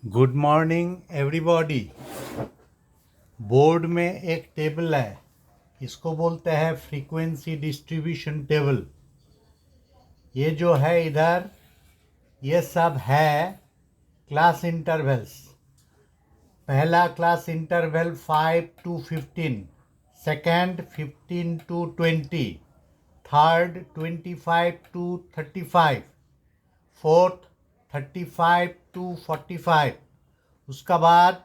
Good morning everybody. Board में एक table है, इसको बोलते हैं फ्रीक्वेंसी डिस्ट्रीब्यूशन टेबल। ये जो है इधर, ये सब है क्लास इंटरवल्स। पहला class interval 5 to 15, second 15 to 20, third 25 to 35, fourth 35 to 45, उसका बाद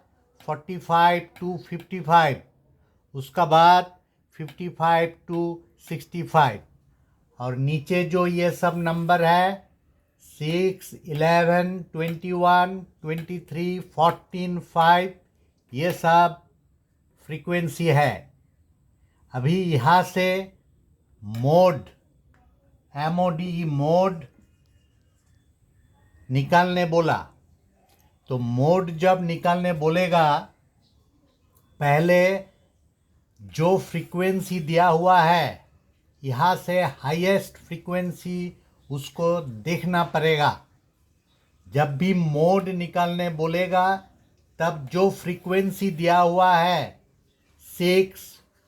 45 to 55, उसका बाद 55 to 65। और नीचे जो ये सब नंबर है 6, 11, 21, 23, 14, 5, ये सब फ्रीक्वेंसी है। अभी यहाँ से मोड मोड निकालने बोला, तो मोड जब निकालने बोलेगा, पहले जो फ्रीक्वेंसी दिया हुआ है यहाँ से हाईएस्ट फ्रीक्वेंसी उसको देखना पड़ेगा। जब भी मोड निकालने बोलेगा तब जो फ्रीक्वेंसी दिया हुआ है 6,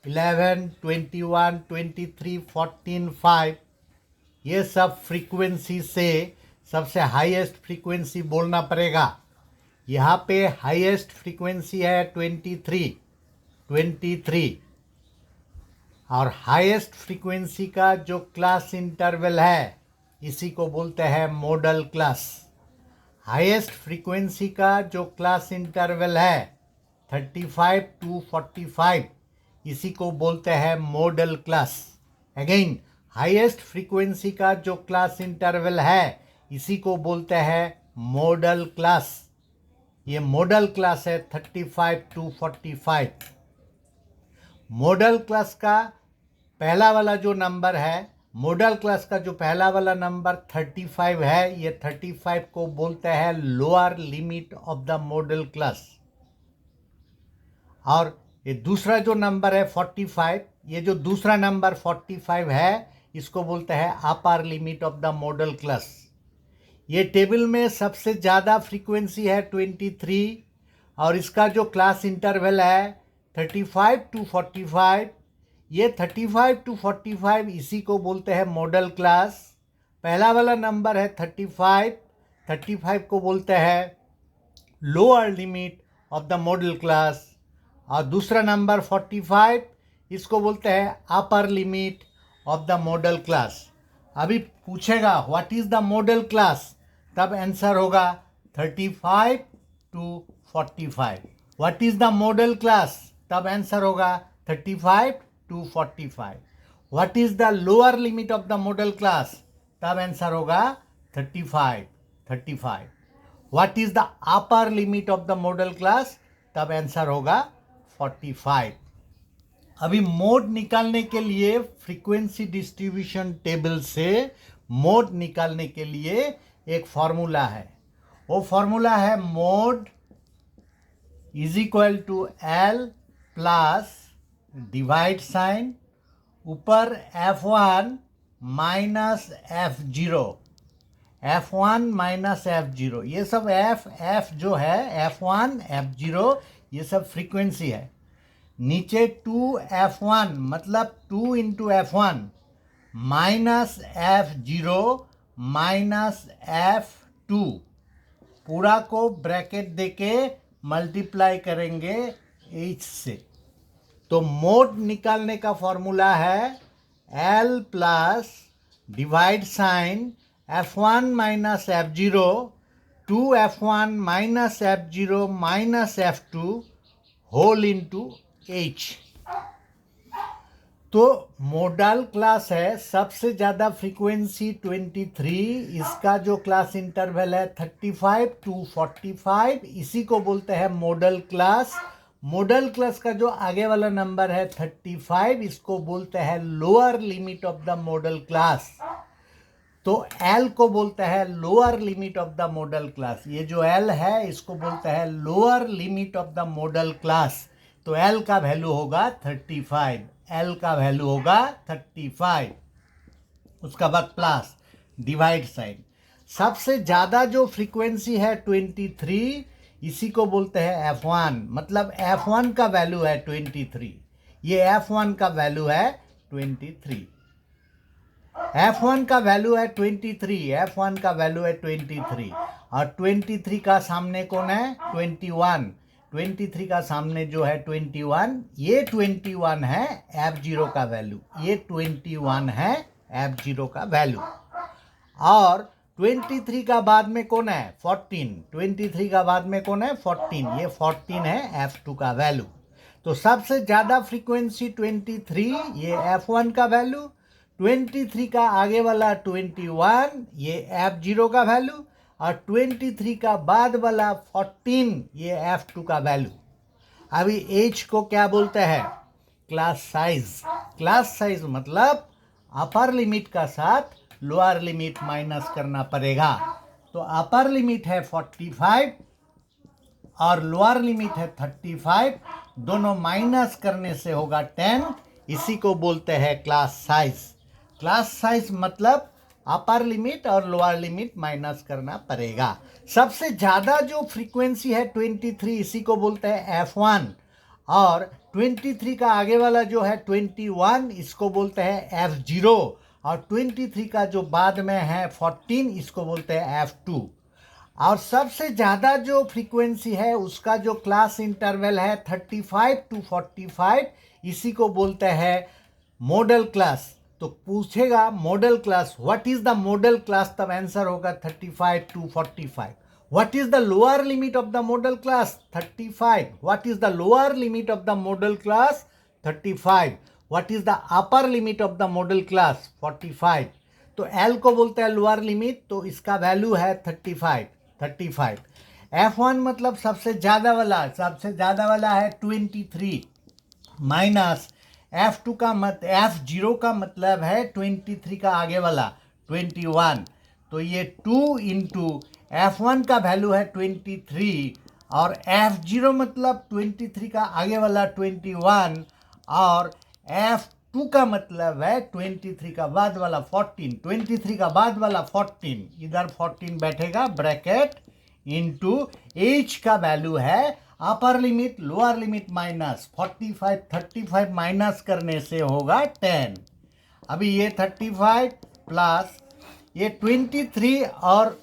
11, 21, 23, 14, 5, ये सब फ्रीक्वेंसी से सबसे हाईएस्ट फ्रीक्वेंसी बोलना पड़ेगा। यहाँ पे हाईएस्ट फ्रीक्वेंसी है 23 और हाईएस्ट फ्रीक्वेंसी का जो क्लास इंटरवल है इसी को बोलते हैं मॉडल क्लास। हाईएस्ट फ्रीक्वेंसी का जो क्लास इंटरवल है 35 to 45, इसी को बोलते हैं model class. Again, highest frequency का जो क्लास इंटरवल है इसी को बोलते हैं मॉडल क्लास। ये मॉडल क्लास है 35 to 45। मॉडल क्लास का पहला वाला जो नंबर है, मॉडल क्लास का जो पहला वाला नंबर 35 है, ये 35 को बोलते हैं lower limit of the model class. और ये दूसरा जो नंबर है 45, ये जो दूसरा नंबर 45 है इसको बोलते हैं upper limit of the model class. ये टेबल में सबसे ज़्यादा फ्रीक्वेंसी है 23 और इसका जो क्लास इंटरवल है 35 to 45, ये 35 to 45 इसी को बोलते हैं मॉडल क्लास। पहला वाला नंबर है 35 को बोलते हैं lower limit of the model class और दूसरा नंबर 45 इसको बोलते हैं upper limit of the model class. अभी पूछेगा what is the model class, तब आंसर होगा 35 to 45। What is the model class, तब आंसर होगा 35 to 45। What is the lower limit of the model class, तब आंसर होगा 35। What is the upper limit of the model class, तब answer होगा 45। अभी mode निकालने के लिए फ्रीक्वेंसी डिस्ट्रीब्यूशन टेबल से मोड निकालने के लिए एक फॉर्मूला है। वो फॉर्मूला है mode is equal to L plus divide sign, ऊपर F1 minus F0, F1 minus F0। ये सब F जो है F1 F0 ये सब फ्रीक्वेंसी है। नीचे 2F1 मतलब 2 into F1 minus F0 minus F2, पूरा को ब्रैकेट देके मल्टीप्लाई करेंगे H से। तो मोड निकालने का फॉर्मूला है L plus divide sign F1 minus F0, 2F1 minus F0 minus F2 whole into H। तो मॉडल क्लास है, सबसे ज़्यादा फ्रीक्वेंसी 23, इसका जो क्लास इंटरवल है 35 to 45, इसी को बोलते हैं मॉडल क्लास। मॉडल क्लास का जो आगे वाला नंबर है 35, इसको बोलते हैं lower limit of the model class. तो L को बोलते हैं lower limit of the model class. ये जो L है इसको बोलते हैं lower limit of the model class. तो L का वैल्यू होगा 35, L का वैल्यू होगा 35। उसका बाद प्लस डिवाइड साइन। सबसे ज़्यादा जो फ्रीक्वेंसी है 23, इसी को बोलते हैं F1। मतलब F1 का वैल्यू है 23, ये F1 का वैल्यू है 23। F1 का वैल्यू है 23, F1 का वैल्यू है 23। और 23 का सामने कौन है? 21। 23 का सामने जो है 21, ये 21 है F0 का वैल्यू, ये 21 है F0 का वैल्यू। और 23 का बाद में कौन है? 14। 23 का बाद में कौन है? 14। ये 14 है F2 का वैल्यू। तो सबसे ज़्यादा फ्रीक्वेंसी 23, ये F1 का वैल्यू। 23 का आगे वाला 21, ये F0 का वैल्यू। और 23 का बाद वाला 14, ये F2 का वैल्यू। अभी एज को क्या बोलते हैं? Class size. क्लास साइज मतलब अपर लिमिट का साथ लोअर लिमिट माइनस करना पड़ेगा। तो अपर लिमिट है 45 और लोअर लिमिट है 35, दोनों माइनस करने से होगा 10। इसी को बोलते हैं क्लास साइज। क्लास साइज मतलब अपर लिमिट और लोअर लिमिट माइनस करना पड़ेगा। सबसे ज़्यादा जो फ्रीक्वेंसी है 23, इसी को बोलते हैं F1। और 23 का आगे वाला जो है 21, इसको बोलते हैं F0। और 23 का जो बाद में है 14, इसको बोलते हैं F2। और सबसे ज़्यादा जो फ्रीक्वेंसी है उसका जो क्लास इंटरवल है 35 to 45, इसी को बोलते हैं मॉडल क्लास। तो पूछेगा model class, what is the model class, तब आंसर होगा 35 to 45। What is the lower limit of the model class? 35। What is the lower limit of the model class? 35। What is the upper limit of the model class? 45। तो L को बोलते हैं lower limit, तो इसका value है 35। F1 मतलब सबसे ज़्यादा वाला है 23 माइनस F2 का F0 का मतलब है 23 का आगे वाला 21। तो ये 2 इंटू F1 का वैल्यू है 23 और F0 मतलब 23 का आगे वाला 21 और F2 का मतलब है 23 का बाद वाला 14। 23 का बाद वाला 14, इधर 14 बैठेगा ब्रैकेट इंटू एच का वैल्यू है upper limit lower limit minus 45। 35 minus करने से होगा 10। अभी ये 35 प्लस ये 23 और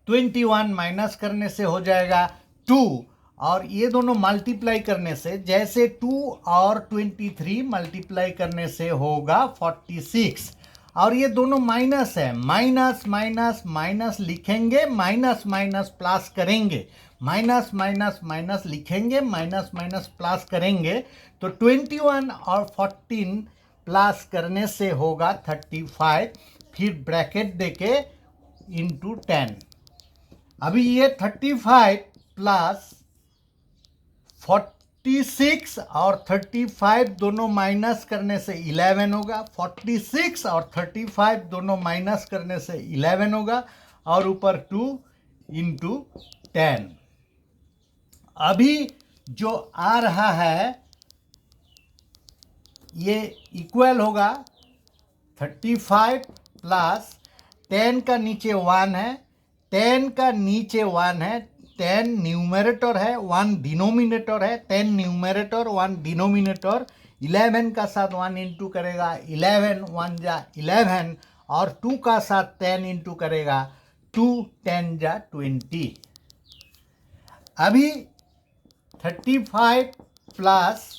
21 माइनस करने से हो जाएगा 2। और ये दोनों मल्टीप्लाई करने से, जैसे 2 और 23 मल्टीप्लाई करने से होगा 46। और ये दोनों माइनस है, माइनस माइनस माइनस लिखेंगे, माइनस माइनस प्लस करेंगे, माइनस माइनस माइनस लिखेंगे, माइनस माइनस प्लस करेंगे। तो 21 और 14 प्लस करने से होगा 35, फिर ब्रैकेट देके इंटू 10। अभी ये 35 प्लस 46 और 35 दोनों माइनस करने से 11 होगा। 46 और 35 दोनों माइनस करने से 11 होगा और ऊपर 2 इंटू 10। अभी जो आ रहा है ये इक्वल होगा 35 प्लस 10 का नीचे 1 है, 10 का नीचे 1 है, 10 न्यूमरेटर है, 1 डिनोमिनेटर है, 10 न्यूमरेटर 1 डिनोमिनेटर। 11 का साथ 1 इंटू करेगा, 11 1 जा 11 और 2 का साथ 10 इंटू करेगा, 2 10 जा 20। अभी 35 प्लस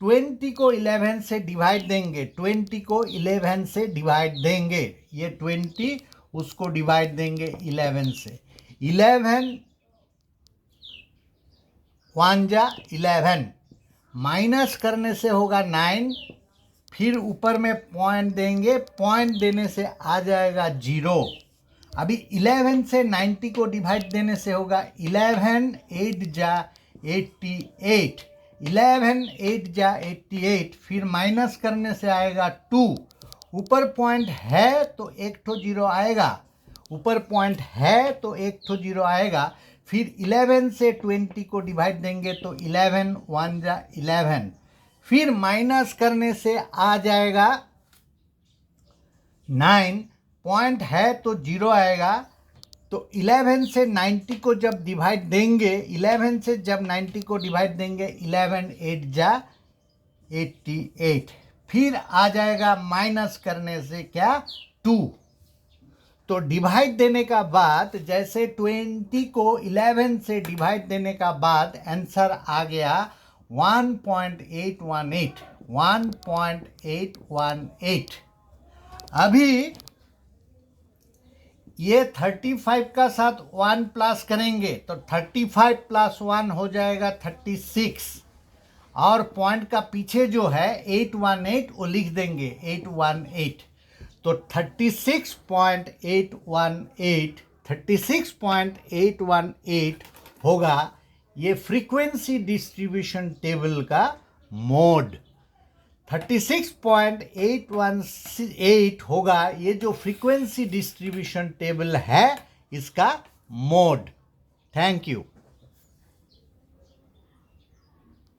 20 को 11 से डिवाइड देंगे, 20 को 11 से डिवाइड देंगे, ये 20 उसको डिवाइड देंगे 11 से। 11 1 जा 11 माइनस करने से होगा 9, फिर ऊपर में पॉइंट देंगे, पॉइंट देने से आ जाएगा 0। अभी 11 से 90 को डिवाइड देने से होगा 11 8 जा 88, 11 8 जा 88, फिर माइनस करने से आएगा 2। ऊपर पॉइंट है तो एक ठो 0 आएगा, ऊपर पॉइंट है तो एक ठो 0 आएगा। फिर 11 से 20 को डिवाइड देंगे तो 11 1 जा 11, फिर माइनस करने से आ जाएगा 9। पॉइंट है तो 0 आएगा, तो 11 से 90 को जब डिवाइड देंगे, 11 से जब 90 को डिवाइड देंगे, 11 8 जा 88, फिर आ जाएगा माइनस करने से क्या 2। तो डिवाइड देने का बाद जैसे 20 को 11 से डिवाइड देने का बाद आंसर आ गया 1.818, 1.818। अभी ये 35 का साथ 1 प्लस करेंगे तो 35 प्लस 1 हो जाएगा 36, और पॉइंट का पीछे जो है 818 वो लिख देंगे 818। तो 36.818 होगा ये फ्रीक्वेंसी डिस्ट्रीब्यूशन टेबल का मोड। 36.818 होगा ये जो फ्रीक्वेंसी डिस्ट्रीब्यूशन टेबल है इसका मोड। Thank you.